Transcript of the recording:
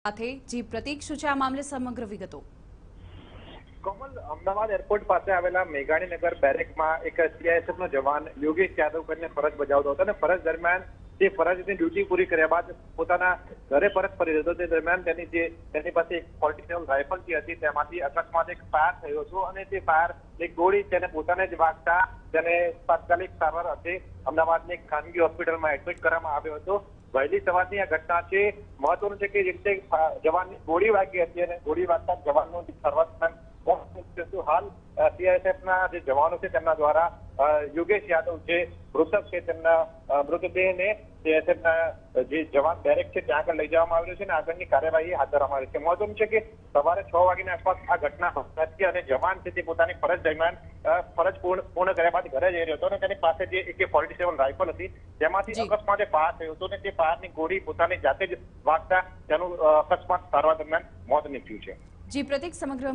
સાથે જી પ્રતીક શું છે આ મામલે સમગ્ર વિગતો? કોમલ, અમદાવાદ એરપોર્ટ પાસે આવેલા મેઘાણીનગર બેરેકમાં એક સીઆઈએસએફ નો જવાન યોગેશ યાદવ કરીને ફરજ બજાવતો હતો અને ફરજ દરમિયાન તે ફરજની ડ્યુટી પૂરી કર્યા બાદ પોતાના ઘરે પરત ફરી રહ્યો હતો. તે દરમિયાન તેની પાસે એક 47 રાઇફલ હતી, તેમાંથી અકસ્માત એક ફાયર થયો હતો અને તે ફાયર એક ગોળી તેને પોતાને જ વાગતા તેને તાત્કાલિક સારવાર અર્થે અમદાવાદની એક ખાનગી હોસ્પિટલમાં એડમિટ કરવામાં આવ્યો હતો. વહેલી સવારની આ ઘટના છે. મહત્વનું છે કે જે રીતે જવાનની ગોળી વાગી હતી અને ગોળી વાગતા જવાનનું સારવાર હાલ સીઆઈએસએફના જે જવાનો છે તેમના દ્વારા યોગેશ યાદવ જે મૃતક છે તેમના મૃતદેહને સીઆઈએસએફના જે જવાન બેરેક છે ત્યાં આગળ લઈ જવામાં આવ્યો છે અને આગળની કાર્યવાહી હાથ ધરવામાં આવી છે. મહત્વનું છે કે સવારે 6 વાગ્યાની આસપાસ આ ઘટના હતી અને જવાન છે તે પોતાની ફરજ દરમિયાન ફરજ પૂર્ણ કર્યા બાદ ઘરે જઈ રહ્યો હતો અને તેની પાસે જે AK-47 રાઇફલ હતી તેમાંથી અકસ્માતે ફાયર થયો હતો અને તે ફાયરની ગોળી પોતાની જાતે જ વાગતા તેનું અકસ્માત સારવાર દરમિયાન મોત નીપજ્યું છે. જી પ્રતીક, સમગ્ર